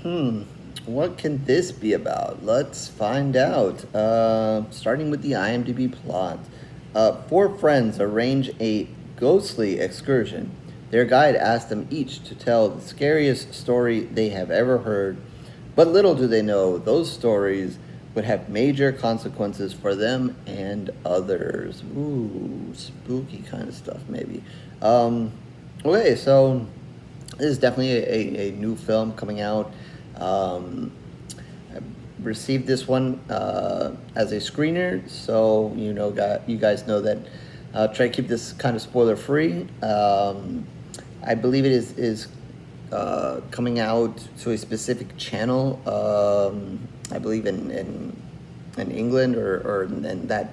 4. What can this be about? Let's find out. Starting with the IMDb plot. Four friends arrange a ghostly excursion. Their guide asks them each to tell the scariest story they have ever heard, but little do they know those stories would have major consequences for them and others. Ooh, spooky kind of stuff, maybe. Okay, so this is definitely a new film coming out. I received this one as a screener, so you guys know that try to keep this kind of spoiler free. I believe it is coming out to a specific channel. I believe in England or in that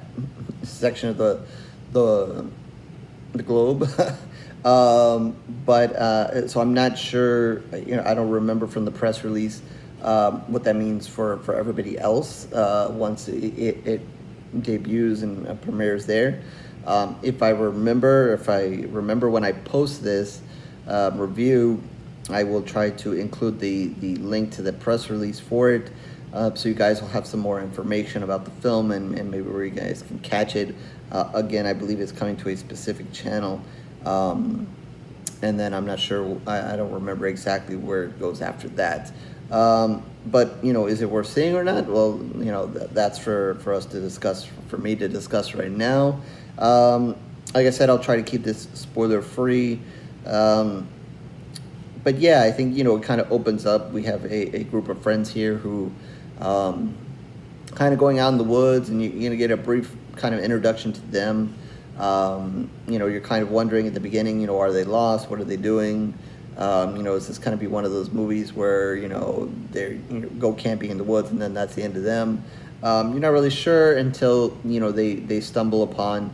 section of the globe. But so I'm not sure. I don't remember from the press release what that means for everybody else once it debuts and premieres there. If I remember when I post this review, I will try to include the link to the press release for it, so you guys will have some more information about the film and maybe where you guys can catch it. Again, I believe it's coming to a specific channel. And then I'm not sure, I don't remember exactly where it goes after that. But, is it worth seeing or not? Well, that's for us to discuss, for me to discuss right now. Like I said, I'll try to keep this spoiler free. But yeah, I think, it kind of opens up. We have a group of friends here who kind of going out in the woods, and you're going to get a brief kind of introduction to them. You're kind of wondering at the beginning, are they lost? What are they doing? Is this kind of be one of those movies where, they go camping in the woods and then that's the end of them? You're not really sure until, they stumble upon,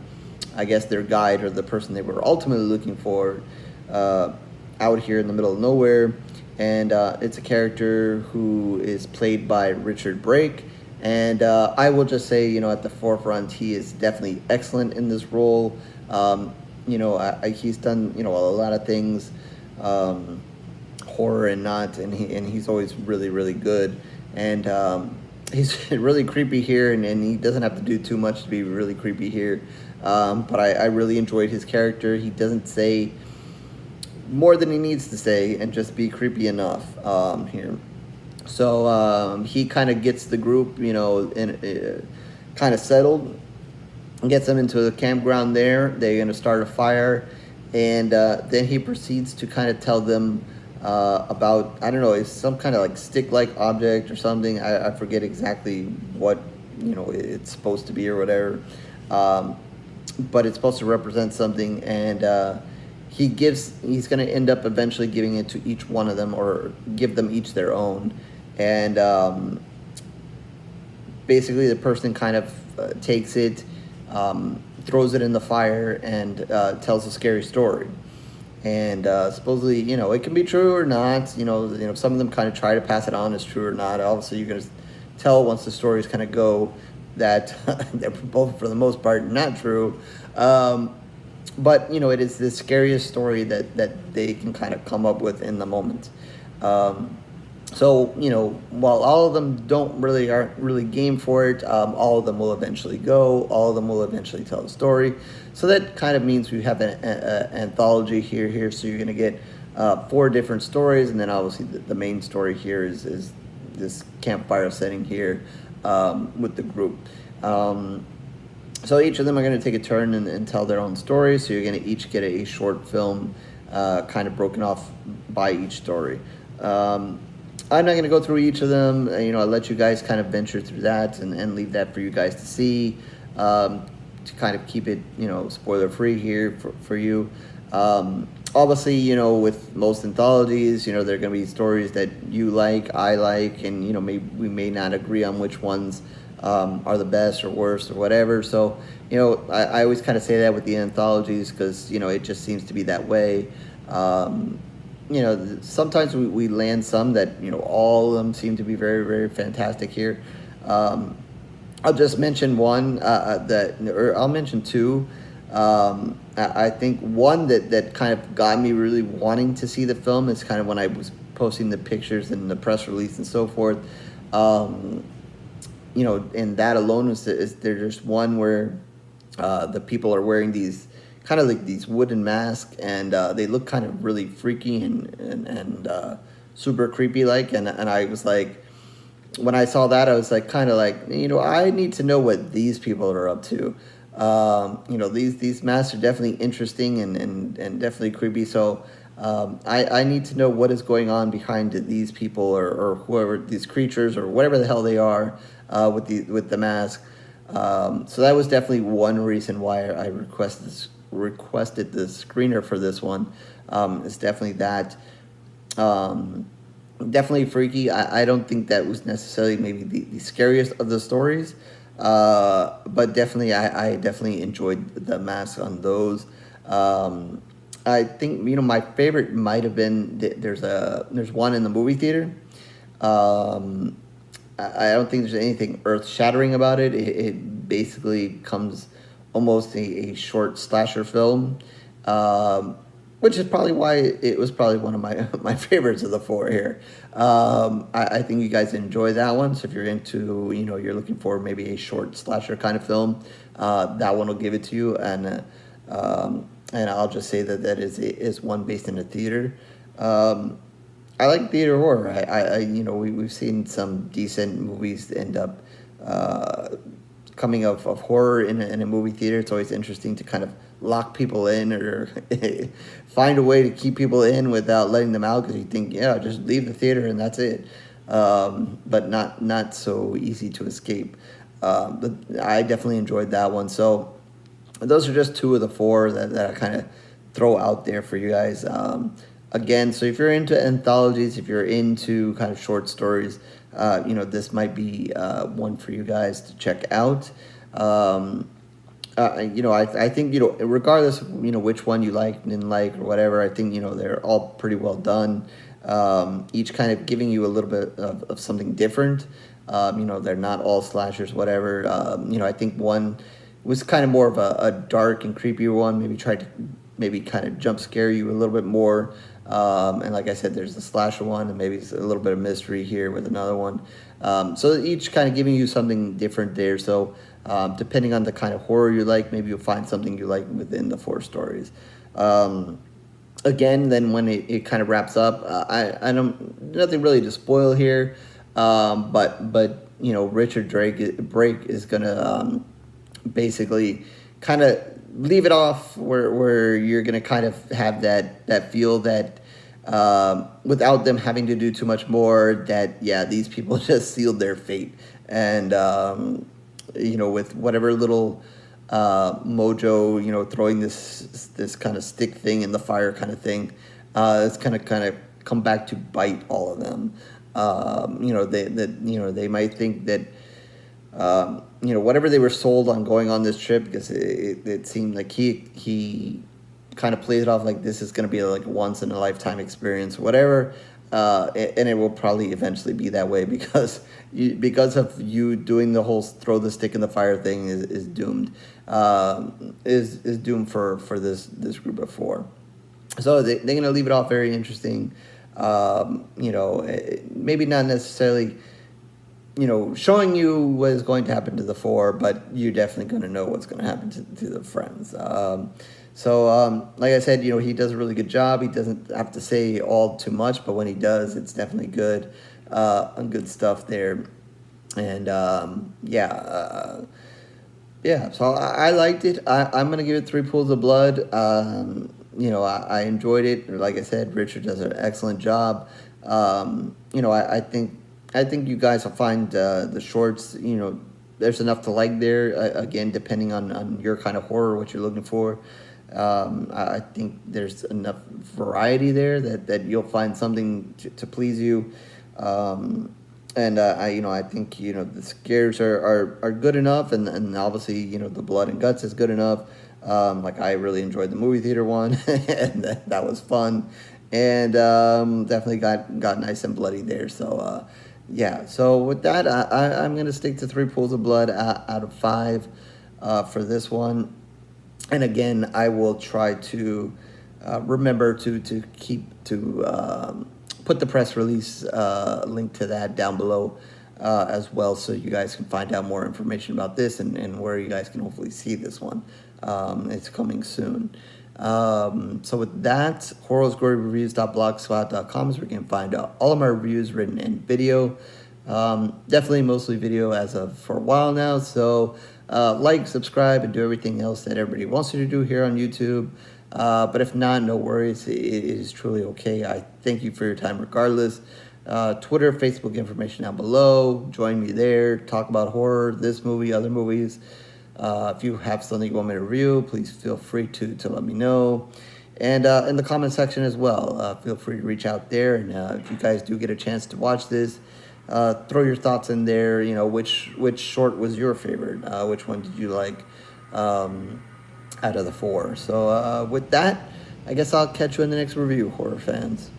I guess, their guide or the person they were ultimately looking for out here in the middle of nowhere. And it's a character who is played by Richard Brake. And I will just say, at the forefront, he is definitely excellent in this role. He's done, a lot of things, horror and not, and he's always really, really good. And he's really creepy here, and he doesn't have to do too much to be really creepy here. But I really enjoyed his character. He doesn't say more than he needs to say and just be creepy enough here. So he kind of gets the group, kind of settled, and gets them into the campground there. They're going to start a fire, and then he proceeds to kind of tell them about, I don't know, it's some kind of like stick-like object or something. I forget exactly what, it's supposed to be or whatever. But it's supposed to represent something, and he's going to end up eventually giving it to each one of them, or give them each their own. And basically the person kind of takes it, throws it in the fire, and tells a scary story. And supposedly, it can be true or not. Some of them kind of try to pass it on as true or not. Obviously, you're going to tell once the stories kind of go that they're both, for the most part, not true. But, it is the scariest story that they can kind of come up with in the moment. So, while all of them aren't really game for it, all of them will eventually go. All of them will eventually tell the story. So that kind of means we have an anthology here. So you're going to get 4 different stories, and then obviously the main story here is this campfire setting here with the group. So each of them are going to take a turn and tell their own story. So you're going to each get a short film kind of broken off by each story. I'm not going to go through each of them. I'll let you guys kind of venture through that and leave that for you guys to see, to kind of keep it, spoiler free here for you. Obviously, with most anthologies, there are going to be stories that you like, I like, and, we may not agree on which ones are the best or worst or whatever. So, I always kind of say that with the anthologies because, it just seems to be that way. Sometimes we land some that, all of them seem to be very, very fantastic here. I'll just mention one or I'll mention 2. I think one that kind of got me really wanting to see the film is kind of when I was posting the pictures and the press release and so forth. Um, and that alone is there's just one where the people are wearing these kind of like these wooden masks, and they look kind of really freaky and super creepy like. And I was like, when I saw that, I was like, kind of like, I need to know what these people are up to. These masks are definitely interesting and definitely creepy. So I need to know what is going on behind these people or whoever, these creatures or whatever the hell they are with the mask. So that was definitely one reason why I requested the screener for this one. It's definitely that. Definitely freaky. I don't think that was necessarily maybe the scariest of the stories, but definitely I definitely enjoyed the mask on those. I think my favorite might have been there's one in the movie theater. I don't think there's anything earth shattering about it. It basically comes almost a short slasher film. Which is probably why it was probably one of my favorites of the four here. I think you guys enjoy that one. So if you're into, you're looking for maybe a short slasher kind of film, that one will give it to you. And I'll just say that is one based in a theater. I like theater horror. We've seen some decent movies end up coming of horror in a movie theater. It's always interesting to kind of lock people in or find a way to keep people in without letting them out, because you think, just leave the theater and that's it. But not so easy to escape. But I definitely enjoyed that one. So those are just two of the four that I kind of throw out there for you guys. Again, so if you're into anthologies, if you're into kind of short stories, this might be one for you guys to check out. I think, regardless of, which one you like, didn't like, or whatever, I think, they're all pretty well done. Each kind of giving you a little bit of something different. They're not all slashers, whatever. I think one was kind of more of a dark and creepier one, maybe tried to maybe kind of jump scare you a little bit more. And like I said, there's the slasher one, and maybe a little bit of mystery here with another one. So each kind of giving you something different there. So depending on the kind of horror you like, maybe you'll find something you like within the four stories. Again, then when it kind of wraps up, I don't, nothing really to spoil here. But Richard Brake is gonna basically kind of leave it off where you're gonna kind of have that feel that without them having to do too much more, that these people just sealed their fate. And with whatever little mojo, throwing this kind of stick thing in the fire kind of thing, it's kind of come back to bite all of them. They might think that whatever they were sold on going on this trip, because it seemed like he kind of plays it off like this is going to be like a once in a lifetime experience, whatever. And it will probably eventually be that way because of you doing the whole throw the stick in the fire thing is doomed. Is doomed for this group of four. So they're going to leave it off very interesting. Maybe not necessarily, showing you what is going to happen to the four, but you're definitely going to know what's going to happen to the friends. Like I said, he does a really good job. He doesn't have to say all too much, but when he does, it's definitely good. Good stuff there. And so I liked it. I'm going to give it 3 pools of blood. I enjoyed it. Like I said, Richard does an excellent job. I think you guys will find the shorts, there's enough to like there. Again, depending on your kind of horror, what you're looking for. I think there's enough variety there that you'll find something to please you. I think, the scares are good enough, and obviously, the blood and guts is good enough. Like I really enjoyed the movie theater one, and that was fun, and definitely got nice and bloody there. So so with that, I'm gonna stick to 3 pools of blood out of 5 for this one. And again, I will try to remember to keep to put the press release link to that down below as well, so you guys can find out more information about this and where you guys can hopefully see this one. It's coming soon. So with that, horrorsgoryreviews.blogspot.com is where you can find out all of my reviews written in video. Definitely mostly video as of for a while now. So like, subscribe, and do everything else that everybody wants you to do here on YouTube. But if not, no worries. It is truly okay. I thank you for your time regardless. Twitter, Facebook information down below. Join me there. Talk about horror, this movie, other movies. If you have something you want me to review, please feel free to let me know. And in the comment section as well, feel free to reach out there. And if you guys do get a chance to watch this, throw your thoughts in there. You know, which short was your favorite? Which one did you like out of the 4? So with that, I guess I'll catch you in the next review, horror fans.